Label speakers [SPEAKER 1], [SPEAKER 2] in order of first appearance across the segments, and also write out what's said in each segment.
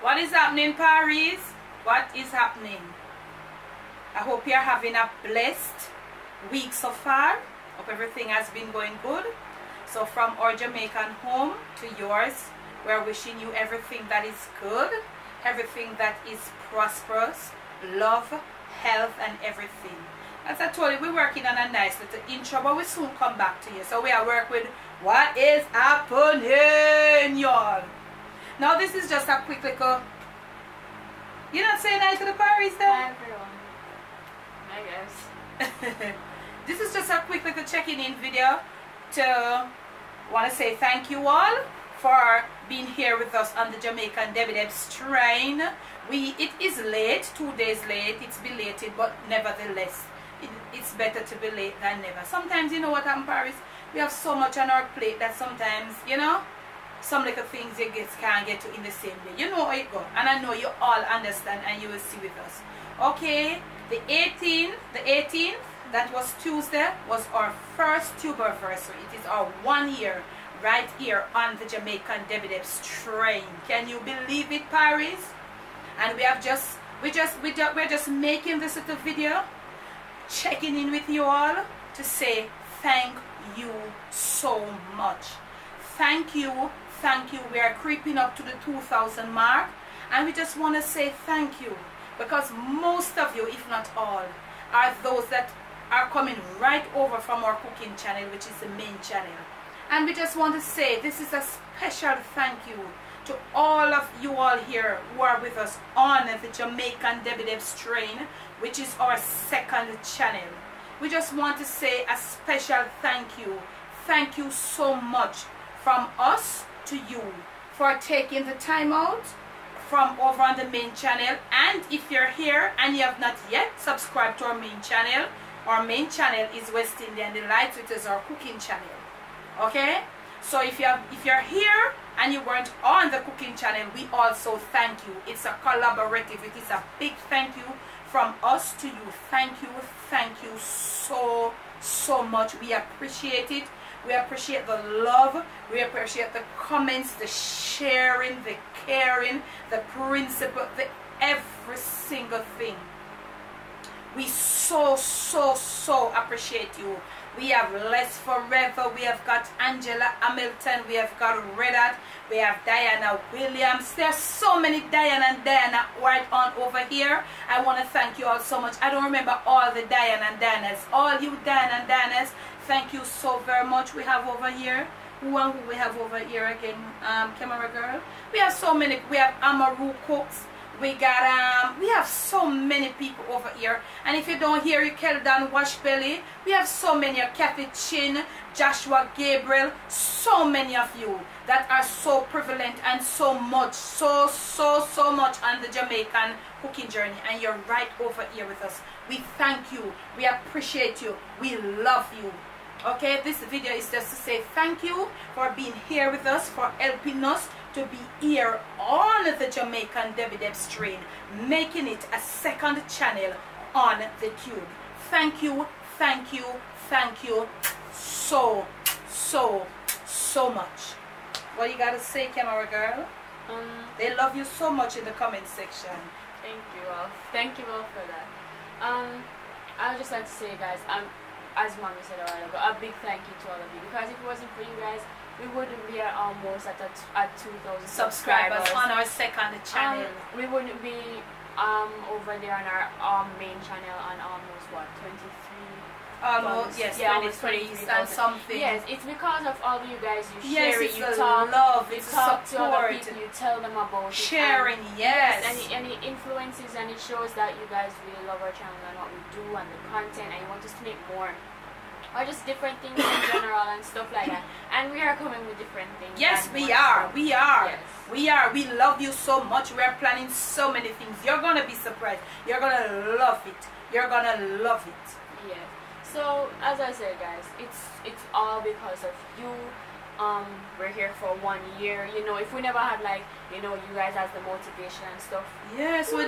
[SPEAKER 1] What is happening, Paris? What is happening? I hope you're having a blessed week so far. Hope everything has been going good. So from our Jamaican home to yours, we're wishing you everything that is good, everything that is prosperous, love, health, and everything. As I told you, we're working on a nice little intro, but we'll soon come back to you. So we are working with what is happening, y'all. Now this is just a quick little... You're not saying hi to the Paris though?
[SPEAKER 2] Hi everyone. I guess.
[SPEAKER 1] This is just a quick little checking in video to want to say thank you all for being here with us on the Jamaican Debbiedebs train. It is late, 2 days late. It's belated, but nevertheless, it's better to be late than never. Sometimes, you know what happens, Paris? We have so much on our plate that sometimes, you know, some little things you can't get to in the same day. You know how it goes, and I know you all understand, and you will see with us. Okay, the 18th, that was Tuesday, was our first Tuberversery. It is our 1 year right here on the Jamaican Debbiedebs train. Can you believe it, Paris? And we have we're just making this little video, checking in with you all to say thank you so much. Thank you. We are creeping up to the 2,000 mark, and we just want to say thank you, because most of you, if not all, are those that are coming right over from our cooking channel, which is the main channel. And we just want to say this is a special thank you to all of you all here who are with us on the Jamaican Debbiedebs train, which is our second channel. We just want to say a special thank you. Thank you so much from us to you for taking the time out from over on the main channel. And if you're here and you have not yet subscribed to our main channel is West Indian Delights, which is our cooking channel. Okay, so if you're here and you weren't on the cooking channel, we also thank you. It's a collaborative. It is a big thank you from us to you. Thank you so much. We appreciate it. We appreciate the love. We appreciate the comments, the sharing, the caring, the principle, the every single thing. We so appreciate you. We have Les Forever, we have got Angela Hamilton, we have got Redat, we have Diana Williams. There's so many Diana right on over here. I want to thank you all so much. I don't remember all the Diana and Dianas. All you Diana and Dianas, thank you so very much. We have over here, who we have over here again? Camera girl. We have so many. We have Amaru Cooks. We have so many people over here. And if you don't hear you, Keldan Washbelly, we have so many. Kathy Chin, Joshua Gabriel, so many of you that are so prevalent and so much on the Jamaican cooking journey. And you're right over here with us. We thank you. We appreciate you. We love you. Okay, this video is just to say thank you for being here with us, for helping us to be here on the Jamaican Debbiedebs train, making it a second channel on the tube. Thank you so much. What you gotta say, camera girl? They love you so much in the comment section.
[SPEAKER 2] Thank you all for that. I would just like to say, guys, as Mommy said a while ago, a big thank you to all of you, because if it wasn't for you guys, we wouldn't be almost at 2,000 subscribers
[SPEAKER 1] on our second channel.
[SPEAKER 2] We wouldn't be over there on our main channel on almost what, 23?
[SPEAKER 1] Almost, yes, yeah, 23 and something.
[SPEAKER 2] Yes, it's because of all of you guys. You share it, you
[SPEAKER 1] talk, love, you talk
[SPEAKER 2] to other people, you tell them about
[SPEAKER 1] sharing,
[SPEAKER 2] it.
[SPEAKER 1] Yes.
[SPEAKER 2] And it influences and it shows that you guys really love our channel and what we do and the content, and you want us to make more. Or just different things in general and stuff like that. And we are coming with different things.
[SPEAKER 1] Yes, we are. Yes. We are. We love you so much. We are planning so many things. You're going to be surprised. You're going to love it. You're going to love it.
[SPEAKER 2] Yeah. So, as I said, guys, it's all because of you. We're here for 1 year. You know, if we never had, like, you know, you guys as the motivation and stuff.
[SPEAKER 1] Yes, we're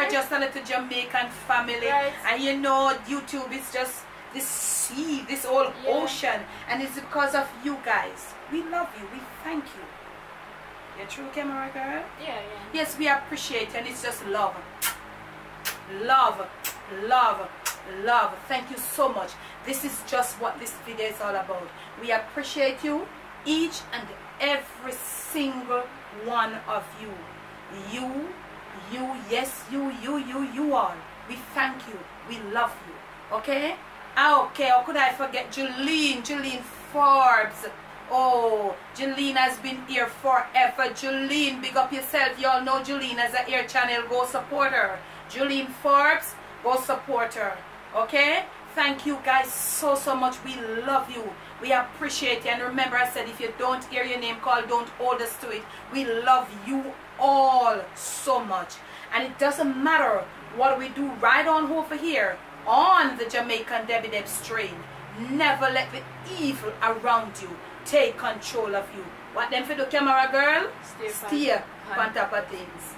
[SPEAKER 1] just a little Jamaican family.
[SPEAKER 2] Right.
[SPEAKER 1] And you know, YouTube is just this sea, this whole ocean, and it's because of you guys. We love you. We thank you. You're true camera girl?
[SPEAKER 2] Yeah.
[SPEAKER 1] Yes, we appreciate and it's just love. Love, love, love. Thank you so much. This is just what this video is all about. We appreciate you, each and every single one of you. You, yes, you all. We thank you. We love you. Okay? Okay, how could I forget Jeline Forbes. Oh, Jeline has been here forever. Jeline, big up yourself. You all know Jeline as a Air Channel. Go support her. Jeline Forbes, go support her. Okay? Thank you guys so much. We love you. We appreciate you. And remember, I said if you don't hear your name called, don't hold us to it. We love you all so much. And it doesn't matter what we do right on over here on the Jamaican Debbiedebs train. Never let the evil around you take control of you. What them for the camera girl?
[SPEAKER 2] Stay
[SPEAKER 1] on top of things.